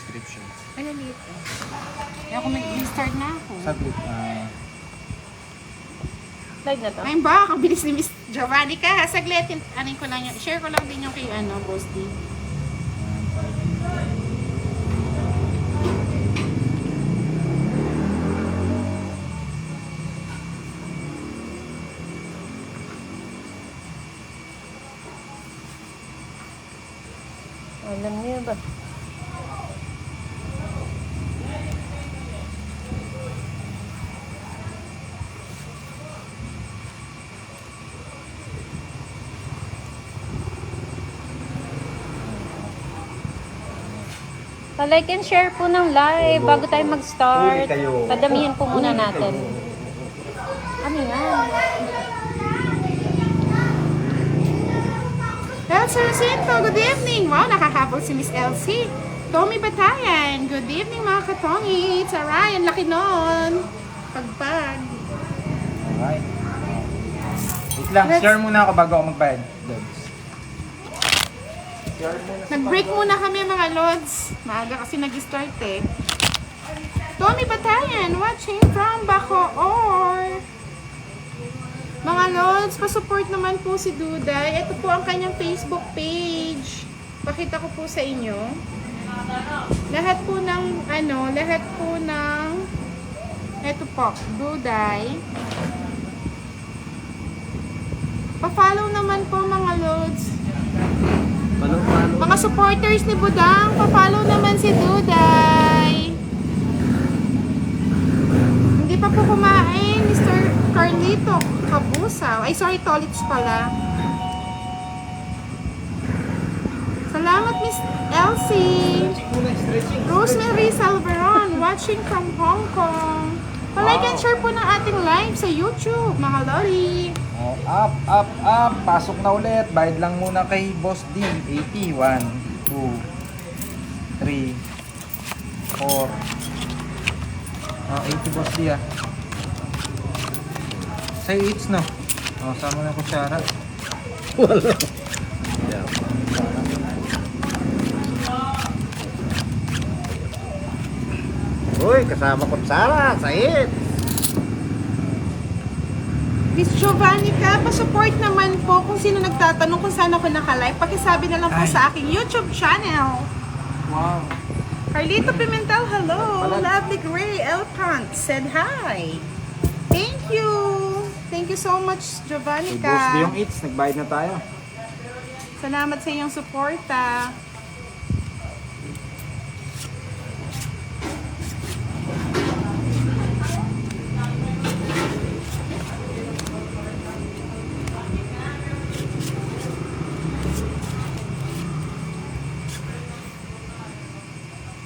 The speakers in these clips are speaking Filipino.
description. Ay, naliit eh. Kaya ako mag-start na ako. Saglit. Live na to. Ayun ba, kabilis ni Miss Giovanni ka. Saglit, anin ko lang yung, share ko lang din yung kay Boss D. Alam niyo ba? Pa-like and share po ng live bago tayo mag-start. Huli kayo. Padamihan po muna natin. Ano yan? Sir Cinto, good evening! Wow, nakakabog si Miss Elsie. Tommy Batayan, good evening mga katongi. It's Ryan, laki nun. Pagpag. Alright. Wait lang, share muna ako bago ako magbayad. Lods. Share muna sa Nag-break muna kami mga lods. Maaga kasi nag-start eh. Tommy Batayan, watching from Bacoor. Mga lods, pa-support naman po si Duday. Ito po ang kanyang Facebook page. Pakita ko po sa inyo. Lahat po ng, ito po, Duday. Pa-follow naman po mga lods. Mga supporters ni Budang, pa-follow naman si Duday. Hindi pa po kumain, Mr. Carlito Kabusaw. Ay, sorry, Tolits pala. Salamat, Miss Elsie. Rosemary Salveron, watching from Hong Kong. Pa-like and share po ng ating live sa YouTube, mga lori. Oh, up. Pasok na ulit. Bayad lang muna kay Boss D. 80. 1, 2, 3, 4. 80 Boss D ah. Say it's no. Oh, sama na kutsara. Wala. Uy, kasama ko Sara, Said. Miss Giovanni ka, pa-support naman po kung sino nagtatanong kung saan ako naka-live. Pakisabi na lang po Ay. sa aking YouTube channel. Wow. Carlito Pimentel, hello. Lovely Gray Elpant said hi. Thank you. Thank you so much, Giovanni Kay Boss D ka. yung eats. Nagbayad na tayo. Salamat sa iyong suporta.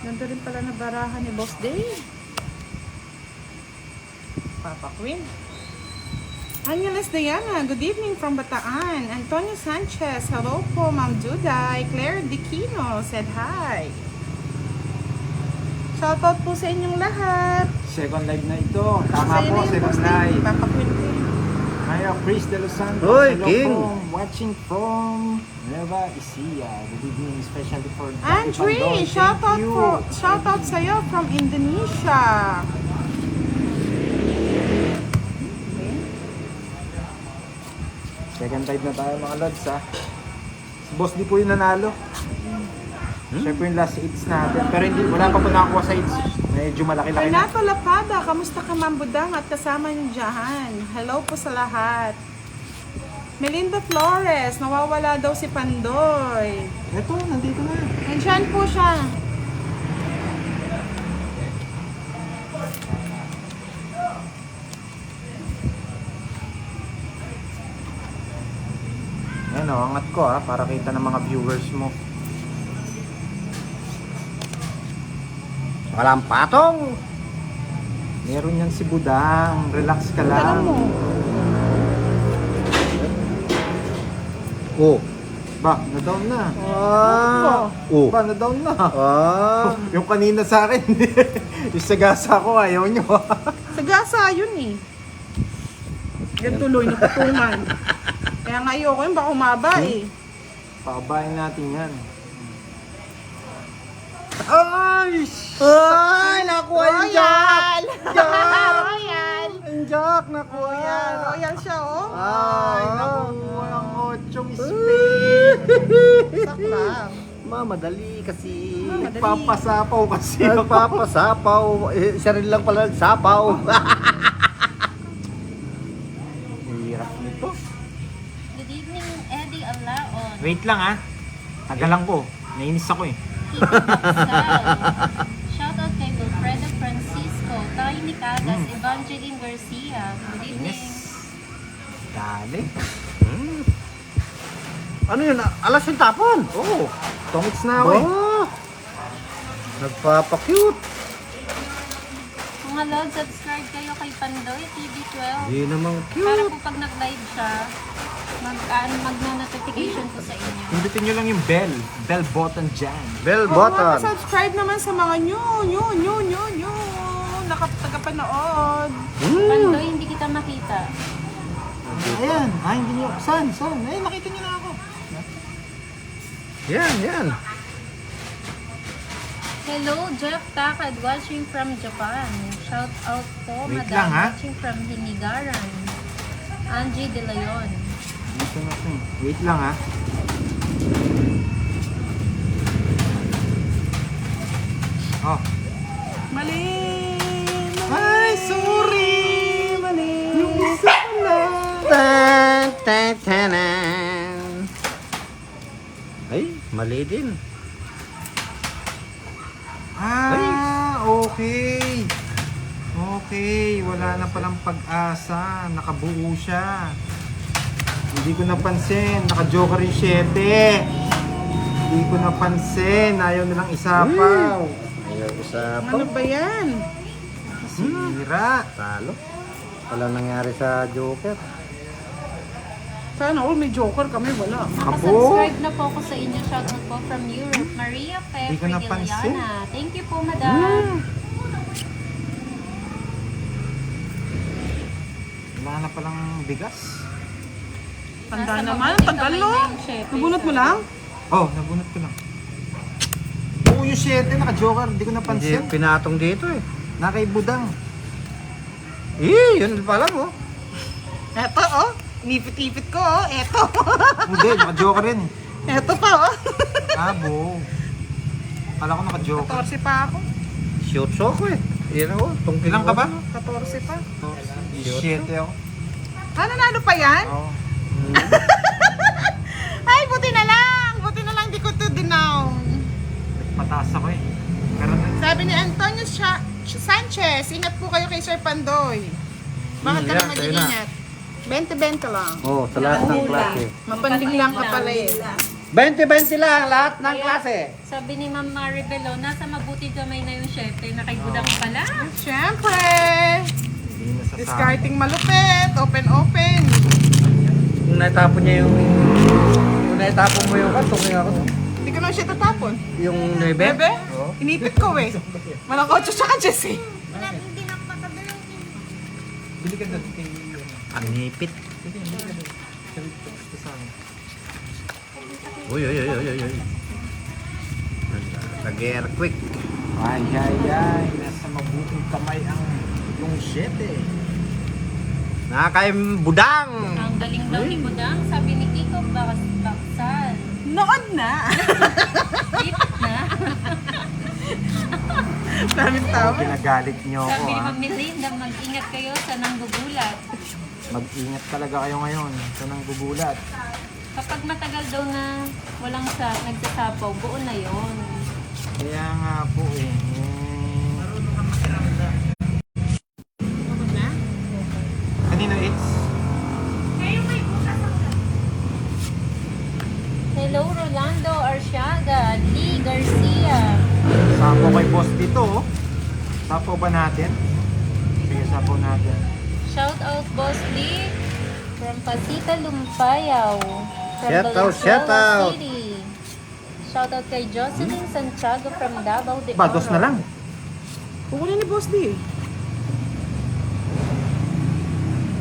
Ganda rin pala na barahan ni Boss Dave. Papa Queen. Angeles Diana, good evening from Bataan. Antonio Sanchez, hello po, Ma'am Duday. Claire Diquino said hi. Shoutout po sa inyong lahat. Second live na ito. Tama Sa'yo po, na yun, second Boss Dave. live. Papa Queen din. Hiya, Chris De Los Santos. Hoy, Hello King. po. Watching from Nueva Ecija. Good evening, especially for Andre, shoutout sa'yo from Indonesia. Second live na tayo mga lods ha. Si Boss D po yung nanalo. Siya po yung last hits natin. Pero hindi, wala pa po nakakuha sa hits. Medyo malaki-laki na. Renato Lapada, kamusta ka Ma'am Budang at kasama niyo dyan? Hello po sa lahat. Melinda Flores, nawawala daw si Pandoy. Ito, nandito na. Nandiyan po siya. Ayan o, angat ko ha, para kita ng mga viewers mo. Walang patong. Meron yan si Budang. Relax ka Tanong lang. mo. Oh. Ba, na-down na. Ah. Oh. Ba, na-down na. Ah. Yung kanina sa akin, yung sagasa ko, ayaw nyo. Sagasa yun eh. Yan tuloy na patungan. Kaya nga ayoko yun, baka umaba eh. Pakabayin natin yan. Ah! Ay, nakuha yung Jack! Royal! Ang Jack, nakuha Royal! Royal siya, oh. Ay, nakuha ang 8 spin. Saklang. Madali kasi. Papasapaw kasi ako. Nagpapasapaw. Siya rin lang pala nagsapaw. Hirap nito. Good evening, Eddie Alaon. Wait lang ah. Tagalang ko. Nainis ako eh. Kiki Baksal. Shoutout kay Wilfredo Francisco, Tay Nicadas, Evangeline Garcia. Good evening. Dali. Ano yun? Alas yung tapon. Oo. Tongits na ako eh. Oh, nagpapa-cute. Mga Lord, subscribe kayo kay Pandoy TV12. Di naman Para cute. po pag nag-live siya, mag-notification po sa inyo. Pindutin nyo lang yung bell button dyan. Bell Oo, button. subscribe naman sa mga new nakapagpanood. Pandoy, hindi kita makita. Ayan. Ah, hindi nyo. Saan? Ay, nakita nyo na ako. Yan. Hello, Jeff Takad, watching from Japan. Shout out po, Wait Madam, lang, ha? watching from Hinigaran. Angie De Leon. Dito na ito eh. Wait lang ah. Oh. Mali! Ay, sorry! Mali! Yung isa pala. Tan. Ay, mali din. Okay. Okay, wala na palang pag-asa. Nakabuo siya. Hindi ko napansin. Naka-joker yung 7. Hindi ko napansin. Ayaw nilang isapaw. Ayaw isa pa. Ano ba yan? Sira. Talo. Walang nangyari sa Joker. Sana all may joker kami, wala. Nakasubscribe na po ako sa inyo. Shout out po from Europe. Maria Hindi ko Pefre napansin. Giliana. Thank you po, Madam. Wala na palang bigas. Tanda Nasa naman, mabuting tagal kamay no? na yung chef, Nabunot mo eh. lang? Oh, nabunot ko lang. Oo, yung 7. Naka-joker. Hindi ko Hindi napansin. pinatong dito eh. Nakaibudang. Yun pala mo. Eto, oh. Nipit-ipit ko, oh. Eto. Hindi, naka-joker rin. Eto pa, oh. Abo. Kala ko naka-joker. 14 pa ako. Shoot ko eh. Yan o. Ilang ka ba? 14 pa. 7 ako. Nanalo pa yan? Oo. Ay, buti na lang. Buti na lang di ko to dinaw. Pataas ako eh. Pero Sabi ni Antonio Sanchez, ingat po kayo kay Sir Pandoy. Bakit ka yan, na sa'yo mag-iingat? 20-20 lang. Oo, sa lahat ng klase. Mapanding lang ka pala eh. 20-20 lang lahat ng klase. Sabi ni Ma'am Maribelo, nasa mabuti kamay na yung chef. Nakaibudang pala. Siyempre! hindi na sa Discarding malupit. Open. Kung naitapon niya yung... Kung naitapon mo yung katong ako. Hindi ko na siya tatapon. Yung 9? Bebe? Oo. Inipit ko eh. Walang 8 tsaka 10 eh. Bili ka doon. Ang nipit. Uy. Nag-earthquake. Ay. Nasa mabuting kamay ang yung 7. Nakakain budang. Ang galing daw ni Budang, sabi ni Kiko Baksal. Noon na. Tip na. Daming tao. Pinagalit niyo ako Sabi ni ha. Ma'am Melinda, mag-ingat kayo sa nanggugulat. Mag-ingat talaga kayo ngayon sa nang gugulat. Kapag matagal daw na walang nagsasapaw, buo na yon. Kaya nga po eh. Kanino it's? Hello, Rolando Arciaga, Lee Garcia. Sapo kay boss dito oh. Sapo ba natin? Sige, sapo natin. Shout out Boss Lee from Pasita Lumpayaw. From Shout out, Valenzuela shout out. City. Shout out kay Jocelyn Santiago from Davao de Ba, dos Oro. na lang. Kukunin ni Boss D.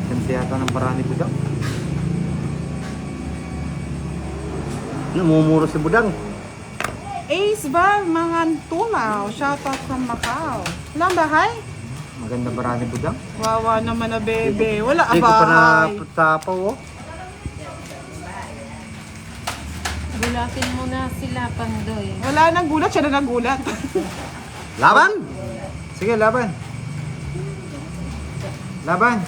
Ganda yata ng barani budang. Namumuro si budang. Ace Val, mga tulaw. Shoutout from Macau. Wala ang bahay? Maganda barani budang. Wawa naman na bebe. Wala ang Hindi ko pa bahay. natapaw, oh. Gulatin mo na sila, Pandoy. Wala nang gulat, siya na nagulat. Laban! Sige, laban. Laban.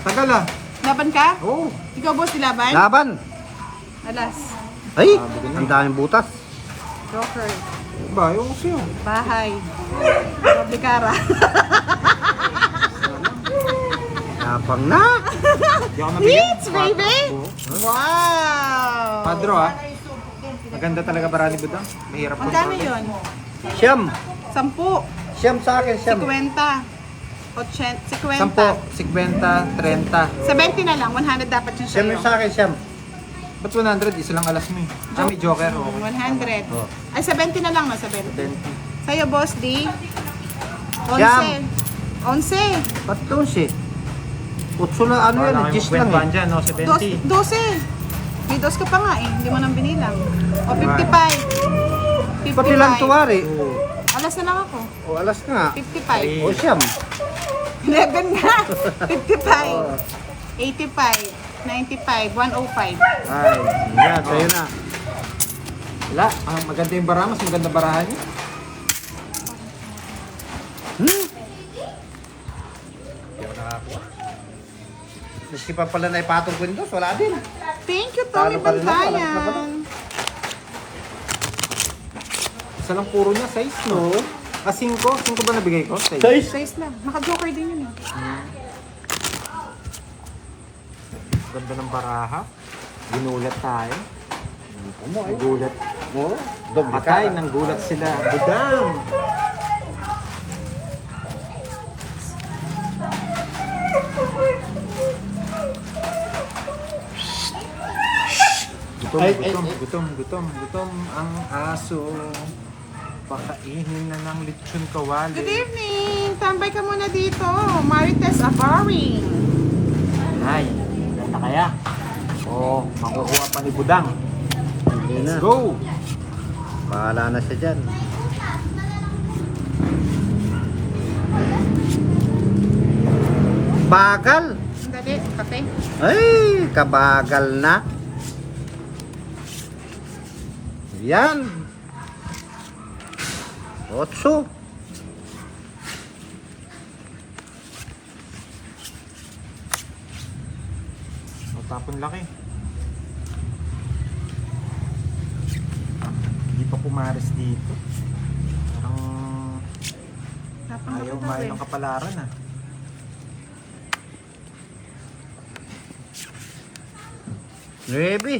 Tagal ah. Laban ka? Oo. Ikaw boss, dilaban? Laban! Alas. Ay! Ang daming butas. Joker. Ba, yung siyo. Bahay. Doble kara. Tapang na! Di ako nabigyan. Hits, baby! Wow! Padro ah. Maganda talaga barani budang. Mahirap Magkano kontrolin. yun? Siyam! 10. Siyam sa akin, siyam. 50. 80. 10, 50, 30. 70 na lang. 100 dapat yung Siyam sa'yo. yung sa akin, siyam. Ba't 100? Isa lang alas mo eh. Ah, may joker. Okay. 100. Oh. Ay, 70 na lang na 70. 20. Sa'yo, boss D. 11. Siyam. 11. Ba't 12? Utso na ano yan, gis lang eh. Dyan, no? 70. 12. May 2 ka pa nga eh. Hindi mo nang binilang. O, 55. 55. Pati lang tuwari. Alas na lang ako. O alas nga. 55. O siyam. 11 nga. 55. 85. 95. 105. Ay, Yan, sa'yo na. wala. Ah, maganda yung bara. Mas maganda barahan niya. Hindi ako nakakuha. Maski pa pala na ipatong ko nito, wala din. Thank you, Tommy Talo pa rin ako, alas na pala. Bantayan. Isa lang puro niya, size, no? Ah, 5? 5 ba nabigay ko? Size. Size lang. Naka-joker din yun eh. Ganda ng baraha. Ginulat tayo. Ano ay? Gulat. Oo. Doble Patay, ka. nang gulat sila. Budang! Gutom, Ay, gutom, ay. gutom ang aso. Pakainin na ng lechon kawali. Good evening! Tambay ka muna dito. Marites Avaring. Ay, ganda kaya. Oo, makukuha pa ni Budang. Hindi na. Let's go! Bahala na siya dyan. Bagal! Dali, kape. Ay, kabagal na. Yan. 8. Matapon laki. Hindi pa pumares dito. Parang Tapang ayaw kape umayo daw ng kapalaran ah. Nuebe.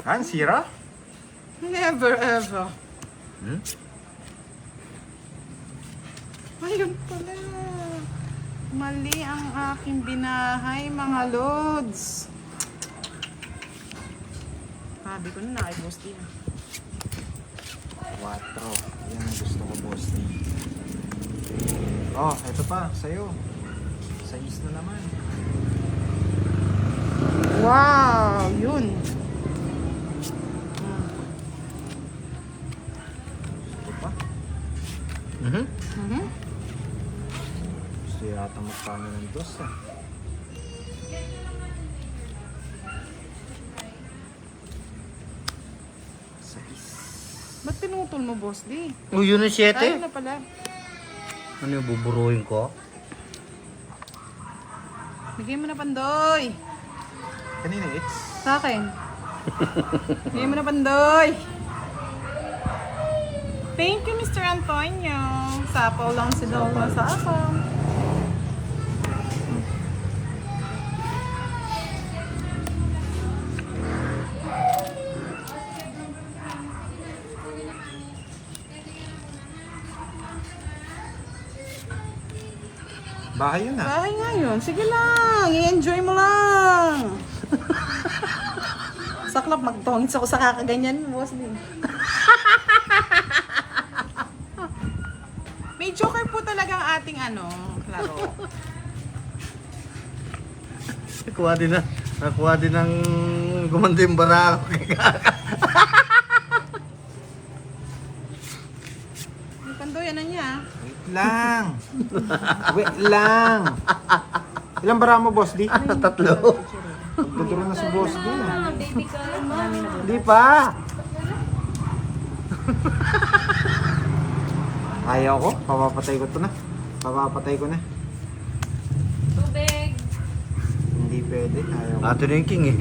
Han, sira? Never ever. Hmm? Ayun pala. Mali ang aking binahay, mga lods. Sabi ko na nakay-boss din. 4. Yan ang gusto ko, boss D. Oh, ito pa, sa'yo. 6 na naman. Wow! Yun. Ito pa. Mhm. Mhm. Gusto yata magkano ng dos ah. Ba't pinutol mo, boss di? O, yun ang 7. Ayun na pala. Ano yung buburuhin ko? Bigay mo na, Pandoy. Kanina, it's... Sa akin. Bigay mo na, Pandoy. Thank you, Mr. Antonio. Sapaw lang si Dolo sa ako. Bahay yun ah. Bahay nga yun. Sige lang. I-enjoy mo lang. Saklap, magtongits ako sa kakaganyan mo, boss din. May joker po talaga ang ating laro. Nakuha din ng gumandim bara ako. Yung Pandoy, ano niya? Wait lang. Wait lang. Ilang bara mo, Boss D? Tatlo. Tuturo na si Boss D. Baby Karma. Hindi pa. Ayaw ko. Papapatay ko to na. Papapatay ko na. Tubig. Hindi pwede. Ayaw ko. Ato na yung king eh.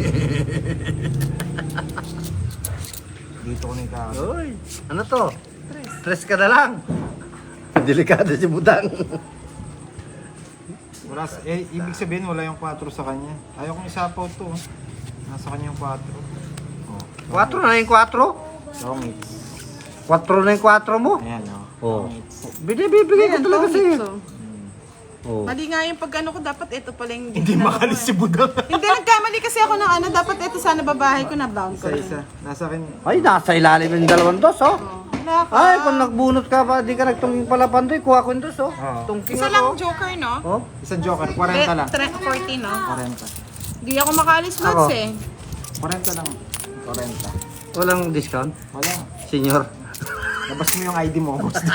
Dito ko na yung kaso. Uy, ano to? Stress ka na lang. Delikado si Budang. Wala, ibig sabihin wala yung 4 sa kanya. Ayaw kong isapaw to. Nasa kanya yung 4. Oh, 4 na yung 4? long hits. 4 na yung 4 mo? Ayan, Oh. long hits. Binibigay ko talaga sa'yo. Oh. Mali nga yung pag ko, dapat ito pala yung... Hindi makalis si Budang. Hindi, nagkamali kasi ako ng dapat ito sana babahay ko na bound ko. Isa-isa. Nasa akin. Ay, nasa ilalim yung 2 dos, oh. Wala ka. Ay, kung nagbunot ka pa, di ka nagtungking pala pandoy, kuha ko yung dos, oh. Oo. Tungking Isa ako. lang joker, no? Oh. Isang joker. 40 lang. 40, no? 40. Hindi ako makaalis lods Ako. eh. 40 lang. 40. Walang discount? Wala. Senior. Labas mo yung ID mo, Boss D.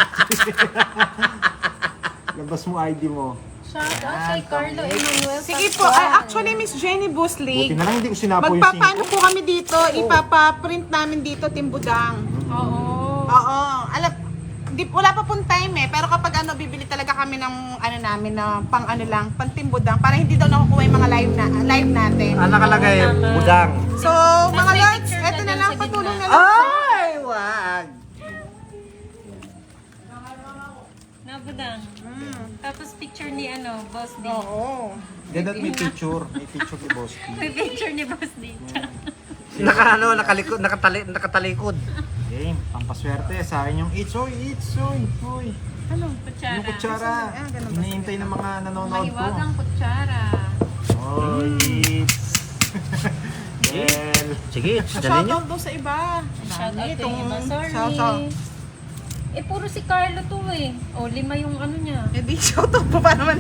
Labas mo ID mo. Shout out kay Carlo Emmanuel. Sige po, actually Miss Jenny Buti Buslig, na lang hindi ko sinapo yung magpapaano 5. po kami dito, ipapaprint namin dito Timbudang. Oo. Oo, wala pa pong time eh, pero kapag bibili talaga kami ng namin na pang pang Timbudang, para hindi daw nakukuha yung mga live natin. Ah, nakalagay, Budang. So, mga may lords, picture eto na na dun lang, sa patulong gitna. na lang. Ay, wag. Nabudang. Tapos picture ni Boss D. Oo. Ganda at may picture. May picture ni Boss D. May picture ni Boss D. Nakatalikod. Game, pampaswerte. Sa akin yung itsoy. Uy. Ano? Kutsara. Yung kutsara. ganun ba? Hinihintay ng mga nanonood ko. Mahiwagang kutsara. Oh, it's... Well, Sige, dali nyo. Shoutout daw sa iba. Shout out kay Itong iba. Sorry. shoutout. Eh, puro si Carlo to eh. O, 5 yung niya. Eh di shoutout po pa naman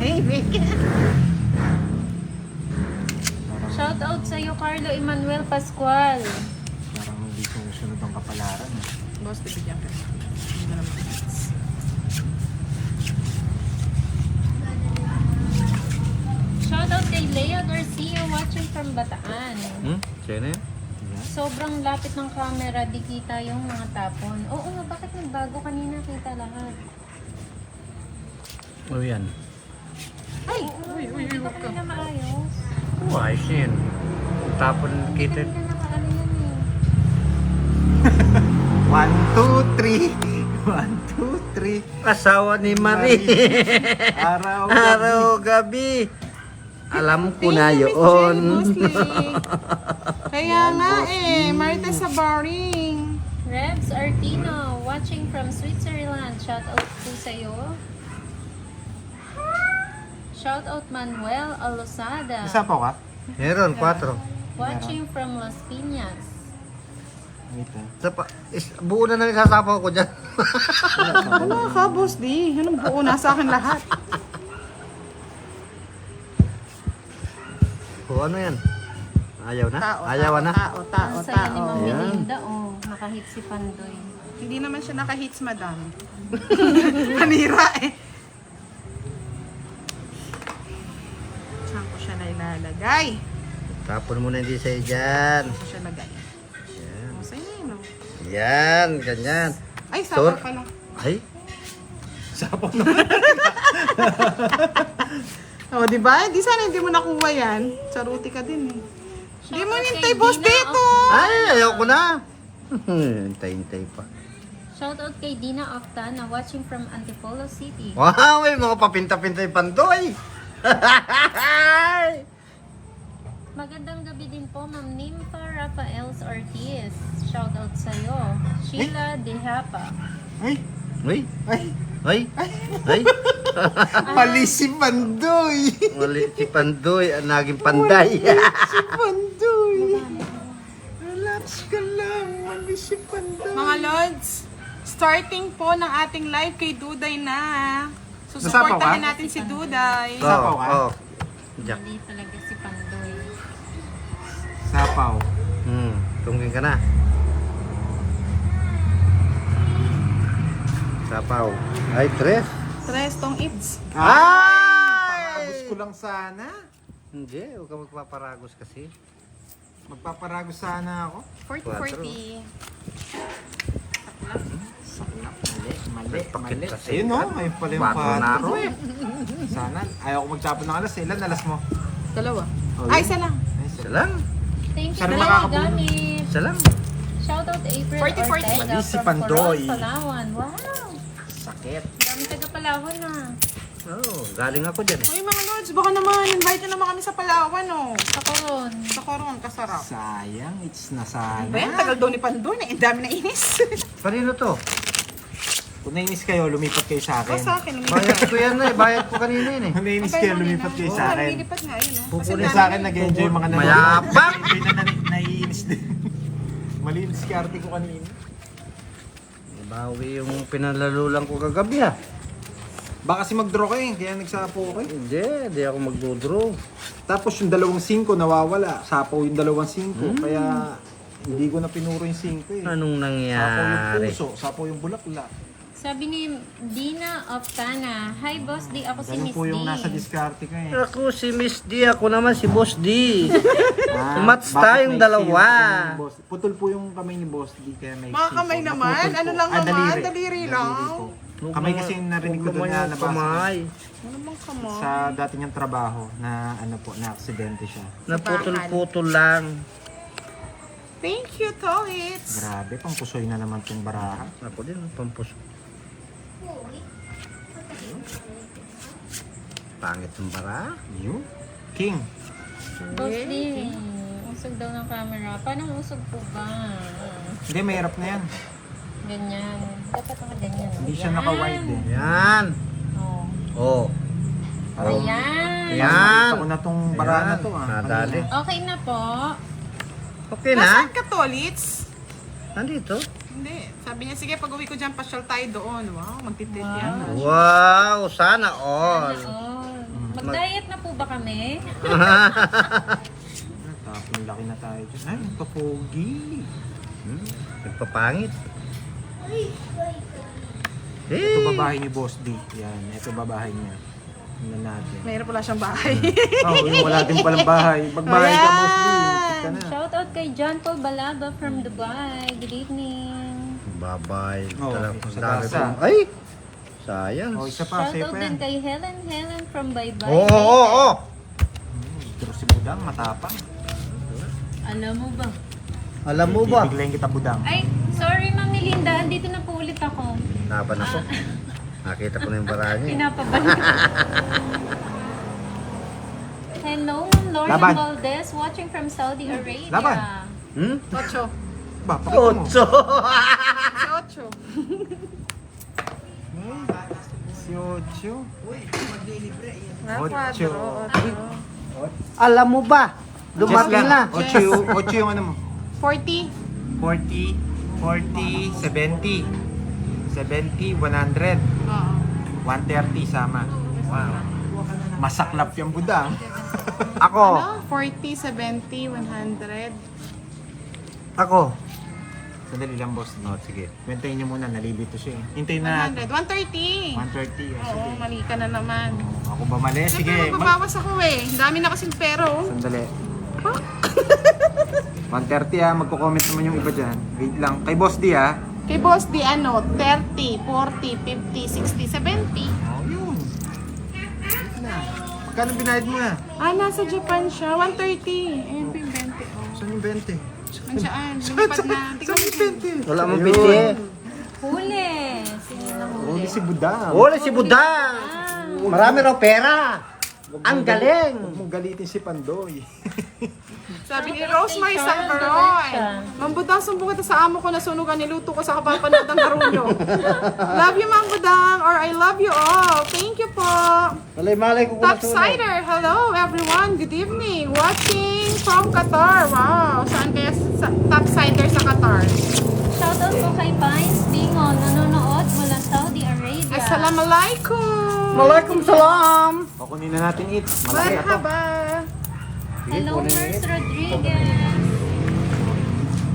Shout out sa'yo, Carlo Emmanuel Pascual. parang hindi sumusunod ang kapalaran. Boss, bibigyan ka. Hindi na naman. Shout out kay Lea Garcia watching from Bataan. Sino yun? Sobrang lapit ng camera, di kita yung mga tapon. Oo nga, bakit nagbago kanina? Kita lahat. Oh, yan. Ay! Hindi ko kanina maayos. Oh, ayos yun. Tapon Hindi kita. kanina nakaano yan eh. 1, 2, 3. 1, 2, 3. Asawa ni Marie. Araw. Araw, gabi. Alam ko na Thank you, Miss yun. Jenny Buslig. Kaya nga Marta Sabaring. Rebs Artino watching from Switzerland. Shout out po sa'yo. Shout out Manuel Alosada. Isa pa ka? Meron, 4. Watching from Las Piñas. Wait Buo na nang isasapaw ko dyan. Ano ka, Boss D? Anong buo? Nasa akin lahat. O, ano yan? Ayaw na? Tao, Ayaw na? Tao. Ang saya ni Ma'am Ayan. Melinda. Oh, nakahit si Pandoy. Hindi naman siya naka-hits, madam. Panira eh. Saan ko siya na ilalagay? Tapon mo na hindi sa'yo dyan. Saan ko siya lagay? Yan. Sa'yo na yun, oh. Yan, ganyan. Ay, Sir? sapa pala. Ay, Sapaw naman. O, di ba? Di sana hindi mo nakuha yan. Saruti ka din eh. Hindi mo Shoutout nintay, kay Boss Dina dito. ay, ayaw ko na. Hintay-hintay pa. Shout out kay Dina Octa na watching from Antipolo City. Wow, may mga papinta-pintay pandoy. Magandang gabi din po, Ma'am Nympha Rafaels Ortiz. Shout out sa'yo. Sheila Dehapa. Ay, Ay, ay. ay, ay. Mali si Pandoy. Mali si Pandoy, ang naging panday. Si Pandoy. Relax ka lang. Mali si Pandoy. Mga lords, Starting po ng ating live kay Duday na. So, Nasapaw supportahan ka? natin si Duday. Sapaw ka? Jack. Hindi talaga si Pandoy. Sapaw. Tungkin ka na. Sapaw. Ay, tres. Tres tong its. Paragos ko lang sana. Hindi, huwag ka magpaparagos kasi. Magpaparagos sana ako. 40-40. Mali. Kasi, Ayun no, may pala yung Bago na ako 4. Sana. Ayaw ko magtapon ng alas. Ilan alas mo? Dalawa. Oh, Ay, yun. isa lang. Ay, Isa lang. Thank you, Sana Dalawa makakabulong. Gamit. Isa lang. Shoutout to April 40-40. Ortega Mali si from Pandoy. Coron, Palawan. Wow! sakit. Dami taga Palawan na. Oh, galing ako dyan eh. Uy, mga Lods, baka naman, invite nyo naman kami sa Palawan, oh. Sa Coron. Sa Coron, kasarap. Sayang, it's na sana. Ba yan, tagal daw ni Pandoy, na dami na inis. Kanino to? Kung nainis kayo, lumipat kayo sa O akin. sa akin, Bayad ko yan eh. Bayad ko kanina yun eh. Kung nainis kayo, lumipat kayo sa akin. Lilipat nga yun, oh. Pupunin sa akin, nag-enjoy yung mga nanonood. Mayabang! Hindi na naiinis din. Mali yung diskarte ko kanina. Bawi yung pinalalulang ko kagabi ah. Baka kasi mag-draw kayo, kaya nagsapo ko eh. Hindi ako magdodraw. Tapos yung 2-5 nawawala. Sapaw yung 2-5. Kaya hindi ko na pinuro yung 5 eh. Anong Sapaw yung nangyari? puso, sapaw yung bulaklak. Sabi ni Dina of Tana, Hi Boss D, ako si Ganun Miss po yung D. nasa diskarte ko eh. Ako si Miss D, ako naman si Boss D. Mats bakit tayong may dalawa. siyempre yung boss? Putol po yung kamay ni Boss D kaya may Mga kamay sipon. naman, Naputol ano po. lang naman, daliri Daliri lang. po. Kamay kasi yung narinig ko doon na nabasa ko. kamay. Ano bang kamay? Sa dati niyang trabaho na ano po, na aksidente siya. Naputol-putol lang. Thank you, Tolits. Grabe, pangpusoy na naman tong baraha. Ako din, pampus. Pangit ng bara. Yun. King. Boss D, usog daw ng camera. Paano usog po ba? Hindi, mahirap na yan. Ganyan. Dapat mga ganyan. Hindi siya Yan. naka-wide eh. Yan. Oh. Oh. Parang, Ayan. Yan. nakita ko na tong baraha na Ayan. to ah. Nadali. Kanina. Okay na po. Okay na? Nasaan ka, Tolits? Nandito. Hindi. Sabi niya, sige, pag uwi ko dyan, pasyal tayo doon. Wow, magtitit yan. Wow, sana all. Mag-diet na po ba kami? Tapos laki na tayo dyan. Ay, papogi. Nagpapangit. Ito babahay ni Boss D. Yan, ito babahay niya. Tingnan natin. Mahirap wala siyang bahay. Oh, yung wala din palang bahay. Magbahay ka, Boss D. Ikit ka na. Shoutout kay John Paul Balaba from Dubai. Good evening. Bye-bye. Oh, Talagang isa dami pa. pang- Ay! Sayang. Oh, isa pa, sa'yo Shoutout pa din yan. kay Helen from Bye-Bye. Oo, oo, oo. Pero si Budang, matapang. Alam mo ba? Alam mo ba? Bibiglayin kita, Budang. Ay, sorry Ma'am Melinda. Andito na po ulit ako. Laban ako. Nakita ko na yung bara niya. Pinapabalik. Hello, Ma'am Lauren Laban. Valdez watching from Saudi Arabia. Laban. Hmm? Ocho. Ba, pakita mo. Otso! Si Ocho. Si Ocho. Ocho. Alam mo ba? Dumating na. Ocho yung ano mo? 40. 40, 70, 100, Oo. 130 sama. Wow. Masaklap yung Budang. Ako. Ano? 40, 70, 100. Ako. Sandali lang, boss. Oh, sige. Kwentahin niyo muna, nalilito siya eh. Hintayin na 100. natin. 130. 130. Oo, Sige. mali ka na naman. Ako ba mali? Sige. Siyempre, magbabawas ako eh. Ang dami na kasing pero. Sandali. 130 ah, magko-comment naman yung iba dyan. Wait lang. Kay Boss D ah. Kay Boss di ano, 30, 40, 50, 60, 70. Oh, yun. Wait lang. Magkano binayad mo na? Ah, nasa Japan siya. 130. Ayun po yung 20. Oh. Saan yung 20? Nandiyan. Lumipad na. Saan yung 20? Wala mong biti. Huli. Sino na huli? Huli si Budang. Wala si Budang. Marami raw pera. Ang galing! Huwag mong galitin si Pandoy. Sabi ni Rosemary Sangaroy, Mambudang, sumbong kita sa amo ko na sunugan, niluto ko sa kapapanood ng Karunyo. Love you, Mambudang, or I love you all. Thank you po. Malay-malay ko kung Top nasunog. Cider, hello everyone, good evening. Watching from Qatar. Wow, saan kaya sa Top Cider sa Qatar? Shoutout po kay Pines Bingo, nanonood mula Saudi Arabia. Assalamualaikum. Malaikum salam! Kukunin na natin it. Malaki na to. Marhaba. Hello, Mers Rodriguez.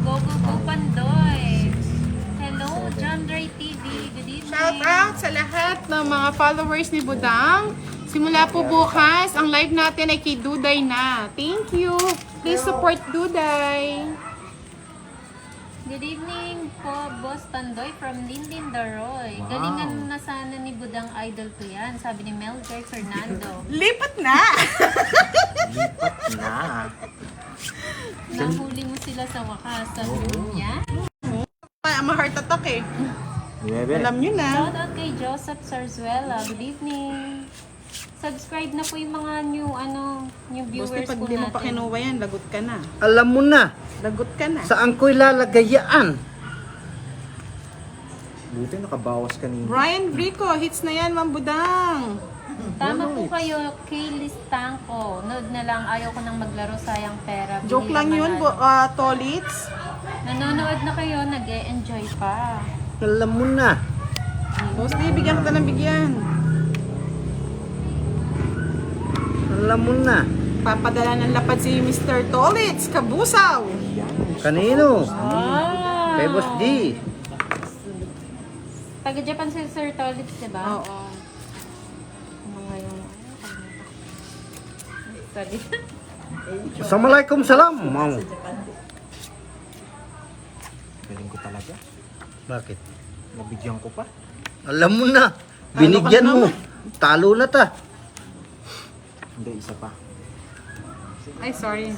Go, go, go, Pandoy. Hello, John Ray TV. Good evening. Shout out sa lahat ng mga followers ni Budang. Simula po bukas, ang live natin ay kay Duday na. Thank you. Please support Duday. Good evening po, Boss Pandoy from Lindin Daroy. Galingan na sana ni Budang Idol ko yan, sabi ni Melgar Fernando. Lipat na! Lipat na. Nahuli mo sila sa wakas, sabi niya. Ay, ang heart attack eh. Bebe. Alam nyo na. Shoutout kay Joseph Sarzuela. Good evening. Subscribe na po yung mga new Gusto viewers pag po di mo pa natin. kinuha yan, lagot ka na. Alam mo na, Lagot ka na. saan ko ilalagay yan? Buti nakabawas kanina. Brian Brico, hits na yan, Mambudang. Tama po kayo, kay Listangko. Nood na lang, ayaw ko nang maglaro, sayang pera. Joke Bili lang yun, naman. Tolits. Nanonood na kayo, nag-e-enjoy pa. Alam mo na. Boss, di, bigyan kita ng bigyan. Alam mo na. Papadala ng lapad si Mr. Tolits, Kabusaw. Kanino? Ah! Kay Boss D. Taga-Japan si Sir Tolitz, diba? Oo. Mga yung... Sorry. Assalamualaikum salam. Mau. Galing ko talaga. Bakit? Nabigyan ko pa. Alam mo na. Binigyan mo. Talo na ta. Hindi, isa pa. Ay, sorry.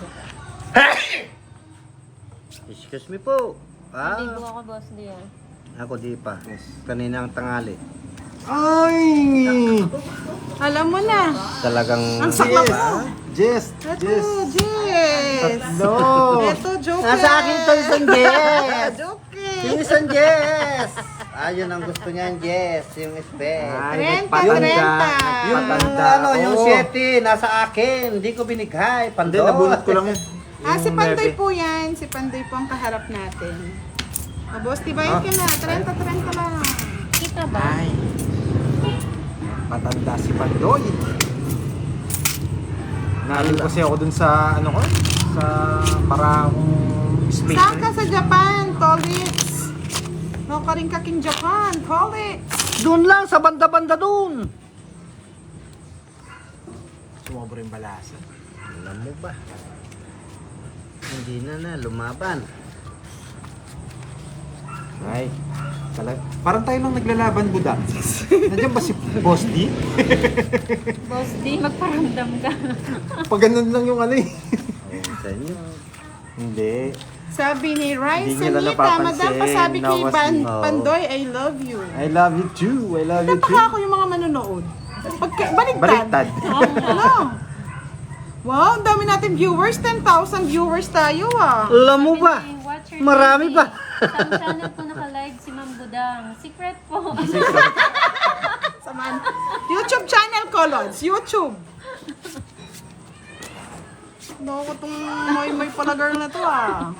Excuse me po. Hindi ko ako, boss, diyan. Ako di pa. Yes. Kaninang tangali. Ay! Alam mo na. Talagang... Ang sakla mo. Jess! Ito, Jess! Jess. Tatlo! Ito, Joker. Nasa akin to isang Jess! Joker. Yung isang Jess! Ayun ang gusto niyan, Jess. Yung spec. Trenta, nagpatanda. trenta. Yung Patanda yung ako. 7, nasa akin. Hindi ko binigay. Hindi, Pandoy. nabunot ko lang yan. Si Yung Pandoy nebe. po yan. Si Pandoy po ang kaharap natin. Boss, tibayin ka na. 30 lang. Kita ba? Ay! Patanda si Pandoy. Naalim kasi ako dun sa, ano ko? Sa parang space. Saan ka sa Japan, Tolits? No, ka rin kaking Japan, Tolits. Doon lang, sa banda-banda doon. Sumobra yung balasa. Alam mo ba? Hindi na lumaban. Ay, parang tayo lang naglalaban, Buda. Nandiyan ba si Boss D? Boss, di magparamdam ka. Pag ganun lang yung ano eh. Ayun sa inyo. Hindi. Sabi ni Rai Hindi nila Sanita, napapansin Madam pa sabi na kay was- Oo. Pandoy, I love you. I love you too. I love you too. Napaka ako yung mga manonood. Baliktad. Baliktad. Ano? Wow, ang dami natin viewers. 10,000 viewers tayo ah. Alam mo ba? Watcher Marami TV. pa. Sa channel po naka-live si Ma'am Budang. Secret po. Saman. YouTube channel ko, Lods. YouTube. Naku, itong may pala girl na to ah.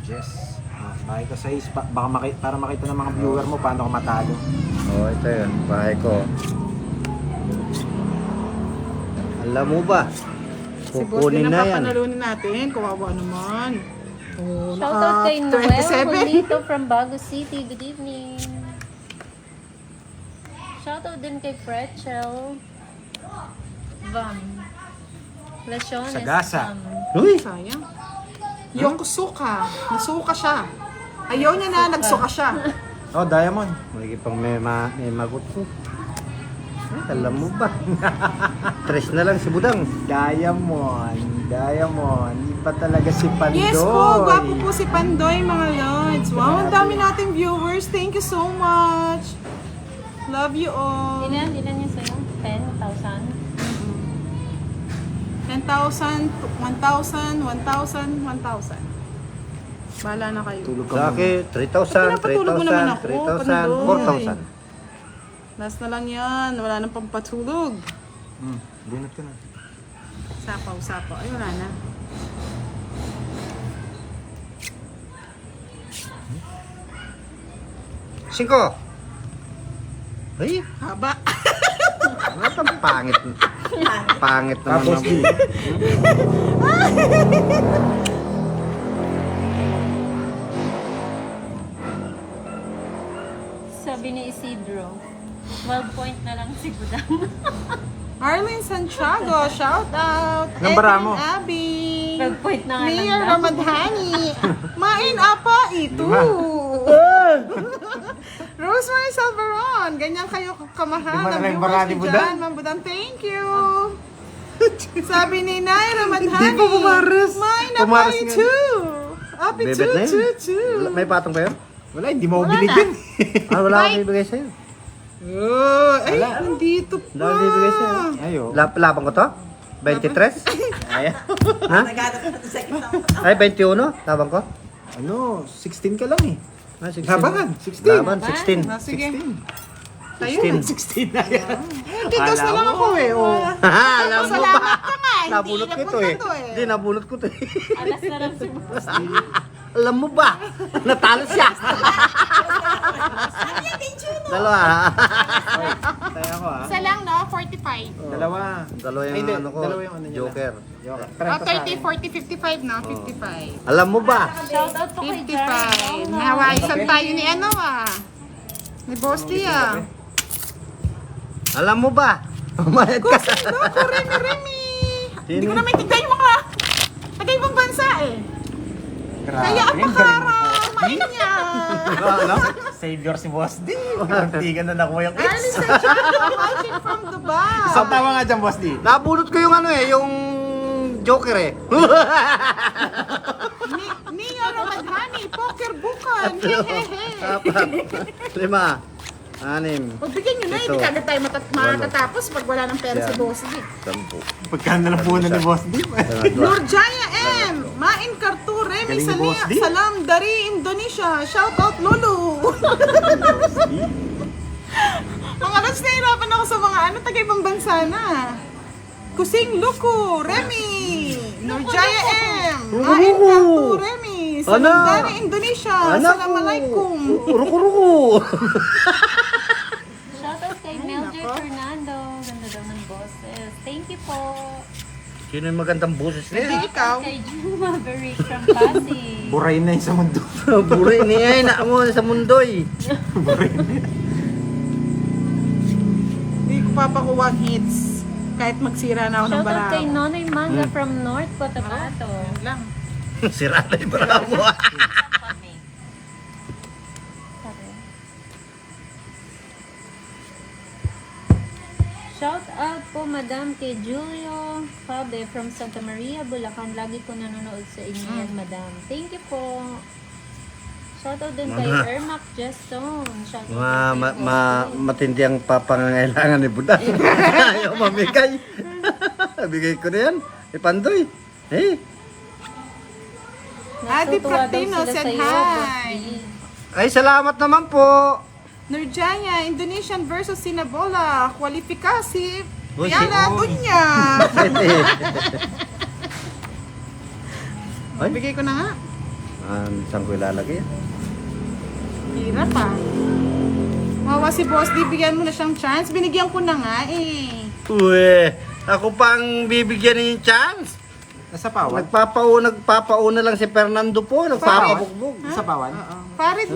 Yes. Bahay ko sa is, baka para makita ng mga viewer mo paano ako matalo. Oh, ito yun. Bahay ko. Alam mo ba? Si Boss din Kukunin ang na yan. papanalunin natin. Kawawa naman. Oh, Shoutout kay Noel 27. Julito from Bago City. Good evening. Shoutout din kay Fretchel. Vam. Lasyones. Sagasa. Uy! Sayang. Yung suka. Nasuka siya. Ayaw niya na, nagsuka siya. Oh, Diamond. May pang may magot ko. Alam mo ba? Tres na lang si Budang. Diamond. Iba talaga si Pandoy. Yes po, gwapo po si Pandoy, mga lods. Wow, ang dami nating viewers. Thank you so much. Love you all. Ilan yung sa'yo? 10,000? 10,000, 1,000, 1,000, 1,000. Bahala na kayo. Tulog ka Sa muna. akin, 3,000, Pinapatulog mo naman 3,000, ako, 3,000, 4,000. Last na lang yan. Wala nang pampatulog. Bunot ka na. Sapaw. Ay, wala na. Singko. Ay, Haba. ano pang pangit. Pangit naman. Tapos di. Sabi ni Isidro, 12 point na lang si Budang. Arlene Santiago, shout out. Nambara mo. Abby. 12 point na nga lang Mayor daw. Ramadhani. Main apa itu? Rosemary Salvaron. Ganyan kayo kamahal Lima na ng lang yung viewers barani, ni Budang. Jan. Ma'am Budang, thank you. Sabi ni Nay Ramadhani. Hindi pa pumares. Main apa Pumares nga. itu? Abi Bebet na yun. May patong ba yun? Wala, hindi mo Wala binigyan. Wala akong bibigay sa'yo. Oh, ay, nandito pa. Wala akong bibigay sa'yo. Ayo. Labang ko to? 23? Ayan. Ha? Ay, 21? Labang ko? Ano, 16 ka lang eh. Ah, 16. Labangan, 16. Laban, 16. Ah, sige. 16. Kayo. 16 na yan. Titos na lang ako eh. Oh. Alam mo ba? Salamat ka nga. Hindi Nabunot ko to napunta eh. to eh. Hindi, nabunot ko to eh. Alas na lang si Boss. Alam mo ba? Natalo siya. Dalawa. Tayo ako ah. Isa lang, no? 45. Dalawa. Dalawa Ay, yung hindi, ano ko. dalawa yung ano niya Joker. Joker. Oh, 30, 40, 55 na. 55. Alam mo ba? Shout out to kay 55. Jared. Nahawaisan tayo ni ano ah. Ni Boss T ah. Alam mo ba? Umayad ka. Loko, Remy. Hindi Sino? ko na maintindihan yung mga taga-ibang bansa eh. Grabe. Kaya ang pakamain niya. Ano? Savior si Boss D. Kantigan na nakuha yung Arlie Santiago watching from Dubai. Isang tawa nga dyan, Boss D. Nabunot ko yung ano eh, yung Joker eh. Nia Ramadhani, poker bukan. Hehehe. Apat. 5. 6. Pagbigyan nyo na, Ito. hindi kagad tayo matatapos pag wala ng pera si Yan. Boss D. 10. Pagka na lang punan ni Boss D. Nurjaya M, Main Kartu, Remy Galing ni Boss Sania, D. Salam Dari, Indonesia, shout out Lolo. Mga lods, nahirapan ako sa mga ano, taga-ibang bansa na. Kusing Luku, Remy, Nurjaya M, Main Kartu, Remy, Salam Ano? Dari, Indonesia, Assalamualaikum. Ruku-ruku. Shout out kay Mildred Fernando. Ganda daw ng boses. Thank you po. Sino yung magandang boses Hindi niya? ikaw. Kay June Maverick from Pasig. Buray na yung sa mundo. Buray niya eh, na mo sa mundoy. Hindi ko papakuha ang hits. Kahit magsira na ako ng Shout out kay baraw. Nonoy Manga from North Cotabato. Yan lang. Sira na yung bravo. Shout out po Madam kay Julio Fabe from Santa Maria, Bulacan. Lagi po nanonood sa inyo yan, Madam. Thank you po. Shout out din kay Ermac Jeston. Shout out kay Matindi ang papangangailangan ni Buda. Ayaw mamigay. Bigay ko na yan. Ipandoy. Eh. Ate Natutuwa daw Pratino, sila said sa'yo, hi. Boss D. Ay, salamat naman po. Nurjaya, Indonesian versus Sinabola. Kwalifikasi. Uy, Piala si- Dunya. Ay. Bigay ko na nga. Saan ko ilalagay? Hirap ah. Mawa si Boss D, bigyan mo na siyang chance. Binigyan ko na nga eh. Uwe, ako pang bibigyan niyo yung chance. Nasa pawan? Nagpapauna lang si Fernando po. Nagpapabugbog. Nasa pawan? Parid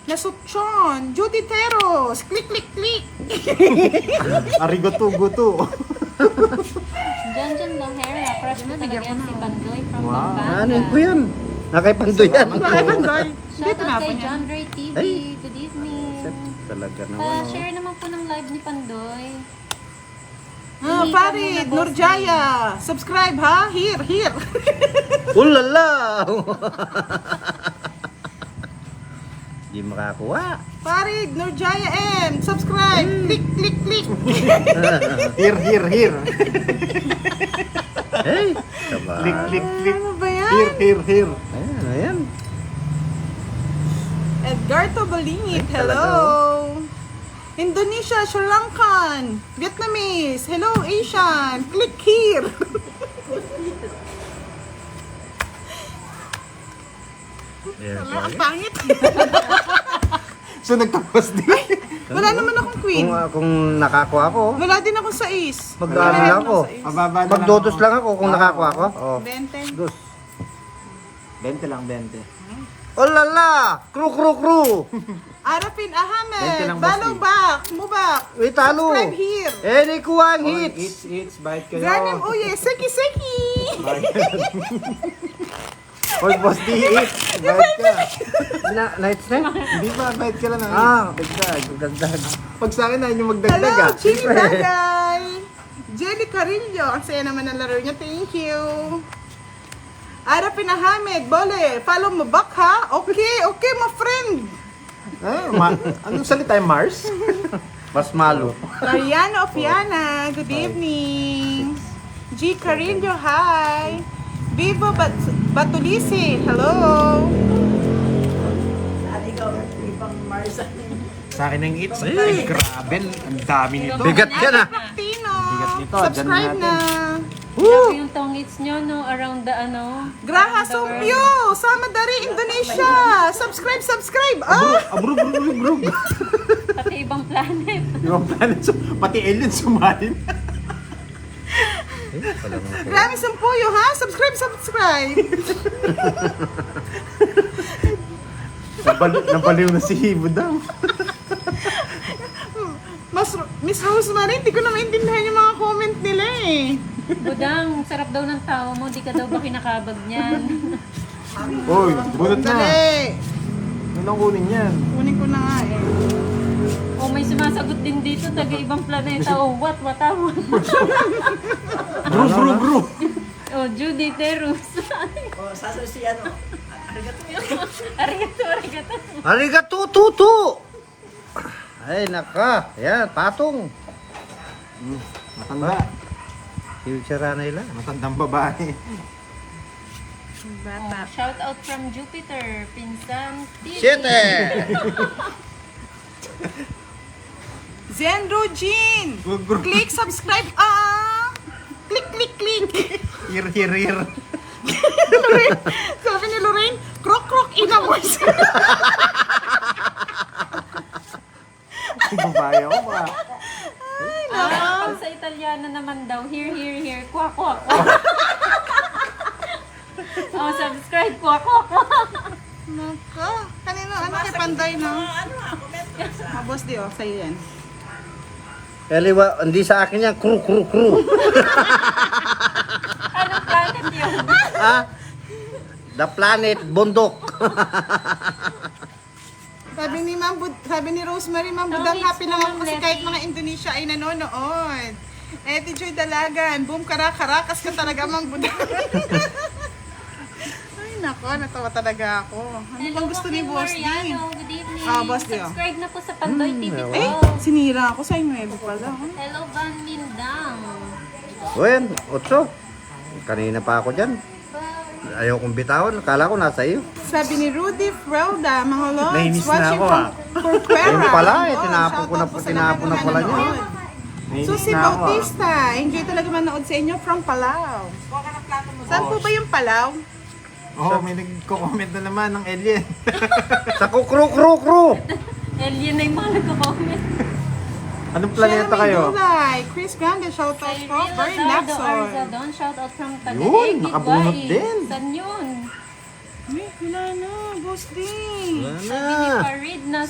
nasutson. Judy Teros. Click, click, click. Arigoto-goto. Janjan Lohera, crush ko talaga yan si Pandoy from Pampanga. Ano ko yan? Nakaipandoy yan. Bakit ang doy? Hindi Shout out tinapon kay niya. John Ray TV. Ay. Good evening. Talaga naman. Share naman po ng live ni Pandoy. Farid, Nurjaya. Subscribe ha. Here. Ulala! Di makakuha. Farid, Nurjaya M. Subscribe. Click. Here. Hey, taba. Click. Ano ba yan? Here. Ayan. Edgardo Balingit, Ay, hello. talaga, Indonesia, Sri Lankan, Vietnamese, hello Asian, click here. Ayan, Wala, ang sorry. pangit. So nagtapos din. Wala naman akong queen. Kung nakakuha ako, Wala din akong sais. mag-ano Wala lang ako. akong sais. Mababa na Magdodos ako. lang ako kung nakakuha ako. Oh. 20. Dos. 20 lang, 20. Ulala! Kru! Arafin 20 Ahmed, lang, Balobak, Mubak, Uy, talo! subscribe here. Eh, di kuha ang Oh, hits! It's bite kayo. Ganem Uye, Seki. Hoy, boss D, eat. Bite ka. Nights na? Hindi ba, bite ka lang. Dagdag. Pag sa akin na yung magdagdag Hello, ah. Chili Bagay. Jelly Carillo, ang saya naman ng laro niya, thank you. Arafin Ahmed, Bole, follow mo back ha? Okay, my friend. Anong salita yung Mars? Mas malo. Mariano Opiana, good evening. G. Carillo, hi. Vivo Batulisi, hello. Sa akin ang eats. Ay, grabe. Ang dami nito. Bigat ka na. Tino, Bigat nito, subscribe dyan na. Grabe yung tongits nyo, no? Around the, Graha Sumpyo, Samadari, Indonesia. Subscribe. Ah! Abrug. pati ibang planet. Ibang planet, pati alien sumahin. Grabe Sumpuyo ha? Subscribe. Nabaliw na si Budang. Miss Rosemary, hindi ko na maintindihan yung mga comment nila eh. Budang, sarap daw ng tao mo. Di ka daw ba kinakabag niyan? Uy, bunot na. Dali. Anong kunin yan? Kunin ko na nga eh. O may sumasagot din dito, taga ibang planeta. O what? Bro. O Judy Terus. Arigato. Arigato, tutu! Ay, naka. Ayan, patong. Matanda. Future na nila. Matandang babae. Bata. Shout out from Jupiter, Pinsan TV. Siete! Zenro Jean. Click subscribe. Click. Here. Lorraine. Sabi ni Lorraine, krok ina voice. Babae ako ba? Pag sa Italiano naman daw, here, kwa. Oh, subscribe, kwa. Naka. Kanino? Ano kay Panday na? Boss di oh, sa'yo yan. Eliwa, hindi sa akin yan. Kru. Anong planet yun? Ah? The planet, bundok. Sabi ni Rosemary, Ma'am Budang, happy lang ako kasi kahit mga Indonesia ay nanonood. Eti Joy Dalagan, boom karakas ka talaga, Ma'am Budang. Ay nako, natawa talaga ako. Ano bang gusto ni Boss D? Mariano, good evening. Boss D, oh. Subscribe na po sa Pandoy TV po. Eh, sinira ako sa inyo pala. Hello, Van Mindang. Well, 8. Kanina pa ako dyan. Ayaw kong bitawan. Kala ko nasa iyo. Sabi ni Rudy Frelda, mga lods, Nainis na watching ako, from Corcuera. Ayun pala, Ayun, tinapon ko na- shoutout po sa tinapon lahat na pala ng niya. nanonood. Susi Bautista, enjoy talaga manood sa inyo from Palau. Saan po ba yung Palau? May nagko-comment na naman ng alien. Sa kru. Alien na yung mga nagko-comment. Anong planeta Jeremy kayo? Dulay, Chris Grande, shoutout Kay po. Real Very Dardo Lexon. Arizadon, shout out from Yun, Tagaytay. nakabunot Giguay. din. Saan yun? Wala na, boss din. Sabi ni Farid na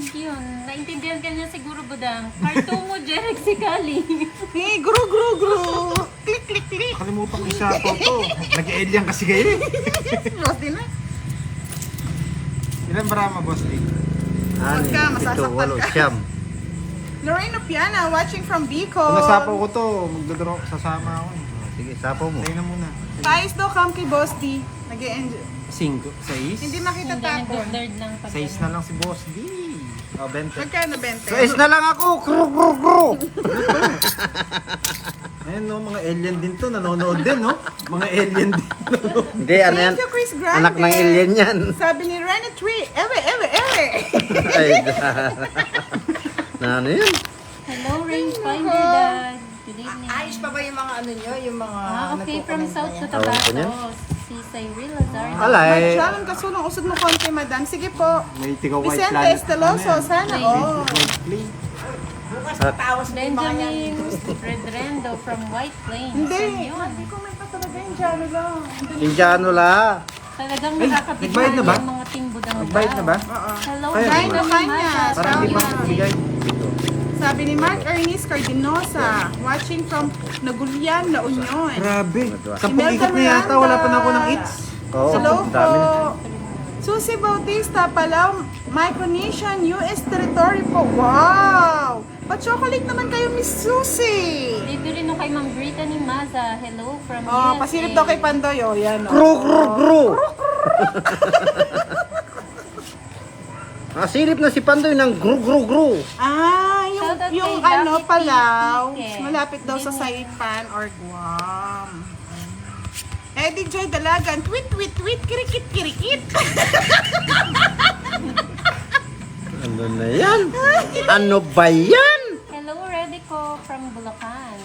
yun. Naintindihan ka niya siguro, Budang. Cartoon mo, Jerek Sikali. Hey, guru. Click. Nakalimutan ko siya to. Nag-alien kasi kayo eh. Boss din na. Ilan barama, boss D? Huwag ka, masasaktan ka. 7, 8, 9, Lorraine Opiana, watching from Bicol. Kung nasapaw ko to, magdodraw, sasama ako eh. Sige, sapo mo. Sa'yo na muna. Pais daw come kay Boss D. Nag-enjoy. 5, 6. Hindi makita Hindi, tapon. nag-third lang pag 6 na lang si Boss D. Oh, 20. Magkano 20? So, is na lang ako. Kru, kru, kru. Ayun no, mga alien din to, nanonood din no? Mga alien din. Hindi, ano yan? Thank you, Chris Grande. Anak ng alien yan. Sabi ni Rene Tree, ewe. Ay, na ano yan? Hello, Rangefinder Dad. Good evening. Ayos pa ba yung mga ano nyo? Yung mga Okay, from nagko-comment South na yan? Tawag ko niyan? Cotabato. Si Cyril Lazardo. Alay. Magshalon kasunong usod mo konti, madam. Sige po. May tiga white Vicente planet. Esteloso, sana all. White plane. Bukas patawas mo yung mga yan. Benjamin Redrendo from White Plains. Hindi. Yun. Hindi ko may pa talaga yung jalo lang. Indiano la. Talagang Ay, nakakapit nagbayad na ba? yung mga timbudang Nagbayad na ba? Oo. Hello, Kaya Brian ba? Ocañas. Parang hindi pa Sabi- nabigay. Sabi ni Mark Ernest Cardinosa, watching from Nagulyan, La Union. Grabe. Madwa. 10 ikot na yata, wala pa na ako ng hits. Oo, Hello ang po. dami na. Susie Bautista, Palau, Micronesian, US territory po. Wow! Pa-chocolate naman kayo, Miss Susie. Bibili no kay Ma'am Brittany Maza. Hello from Oh, USA. pasilip daw kay Pandoy. Oh, yan. Kru, Oh. kru, kru. Silip na si Pandoy ng gru, gru, gru. Ah, Shoutout yung kay ano, Lucky Palau. Ticket. Malapit daw sa Saipan or Guam. Eddie Joy Dalagan, tweet, tweet, tweet, kirikit, kirikit. Ano na yan? Ano ba yan? Hello, Redico from Bulacan.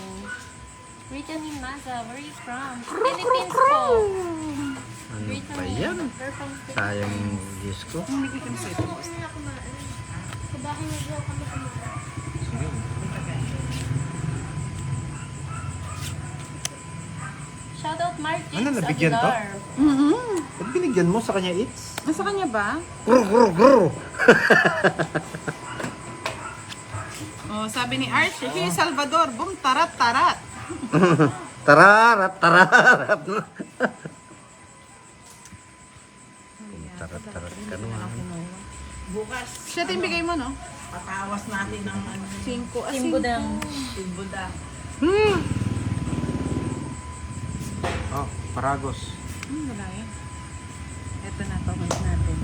Brittany Maza, where are you from? Philippines po. Ano ba Brittany, yan? we're from Philippines. Sayang yung disco. Shoutout Mark James Ano, nabigyan to? Aguilar. Ba't binigyan mo sa kanya hits? Nasa kanya ba? Gru, gru, gru. Oh, sabi ni Archie, hey Salvador, boom, tarat, tarat. Tararat, tararat. Tarat, tarat ka naman. Bukas, Siya din bigay mo, no? patawas natin ng ano, 5. Timbudang. timbuda. Oh, Paragos. Wala yan. Ito na, pahuli natin.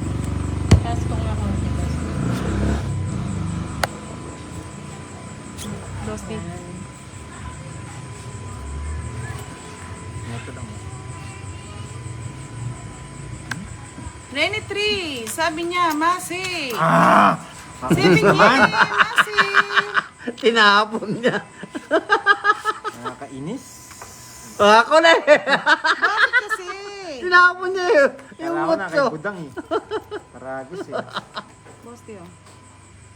Tapos kung ako si Boss. Dos din. Ito lang. Renny 3, sabi niya, Masi. Ah! 7 yen, Masi. Tinapon niya. Nakakainis. Ako na eh. Bakit kasi? Tinapon niya eh. Yung Kala ko na kay mutso. Budang eh. Paragos eh. Boss Tio.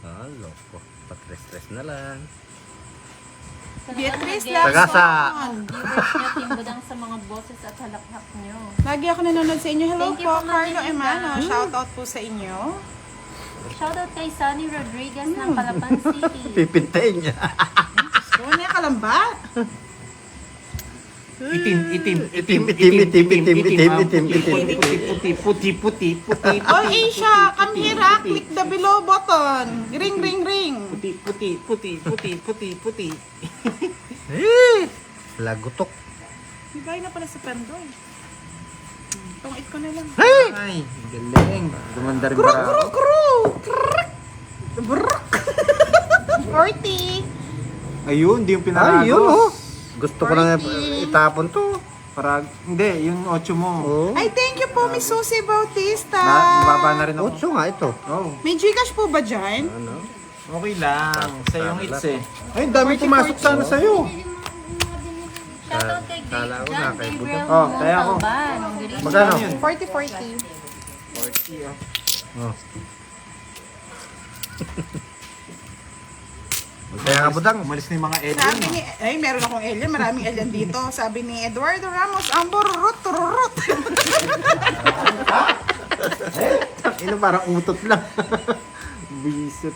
Ah, loko. Patres-tres na lang. Beatrice Tagasa. Lawson. Viewers niyo, timbudang sa mga boses at halakhak niyo. Lagi ako nanonood sa inyo. Hello Thank you po, po, Ma'am Carlo Linda. Emano. Shout out po sa inyo. Shoutout kay Sunny Rodriguez ng Calapan City. Pipintayin niya. So, ano yung kalambat? Itim. Puti. Oh, Asia, come here ha. Click the below button. Ring, ring, ring. Puti. Eh, lagutok. Bigay na pala sa Pandoy. Tungit ko na lang. Ay, galing. Gumanda rin Kruk, para ako. kruk, kruk. Kruk. Bruk. 40. Ayun, di yung pinaragos. Ay, yun oh. Gusto ko na itapon to. Hindi, yung 8 mo. Oh. Ay, thank you po, Miss Susie Bautista. Baba na rin ako. Otso nga ito. Oh, May Gcash po ba dyan? Ano? okay lang. Sa yung Sana hits lang. eh. Ay, dami pumasok sana sa'yo. Shoutout kay Kala ko John na kay Gabriel Oh, kaya ako. Montalban. Good evening. Magkano yun? 40-40. 40 oh. Oh. Kaya nga budang. Umalis na yung mga alien. Sabi ni, ay meron akong alien, maraming alien dito. Sabi ni Eduardo Ramos, ang bururut, tururut. Ino, parang utot lang. Bisit.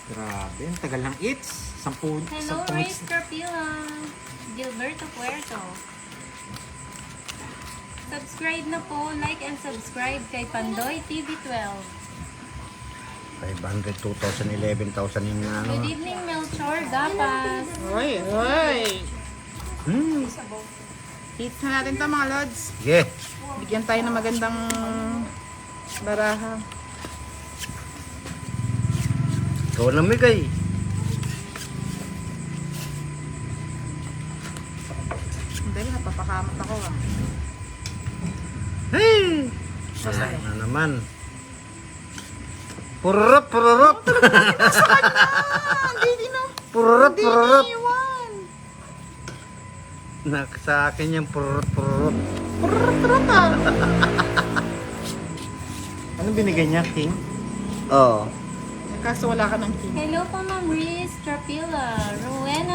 Grabe, ang tagal ng hits. 10 Hello, 10 Ray hits. Scarpilla. Gilberto Puerto. Subscribe na po. Like and subscribe kay Pandoy TV12. 500, 2,000, 11,000 yung ano. Good evening, Melchor Gapas. Oy, oy. Hmm. Hits na natin to mga lods. Sige. Bigyan tayo ng magandang baraha. Ikaw namigay. Hindi, napapakamot ako ah. Hey! Wala na naman. Pururot, pururot. Hindi din na. Pururot, Hindi pururot. iniwan. Sa akin yung pururot, pururot. Pururot ah. Anong binigay niya, King? Oo. Kaso wala ka ng king. Hello po, Ma'am Riz Trapila. Rowena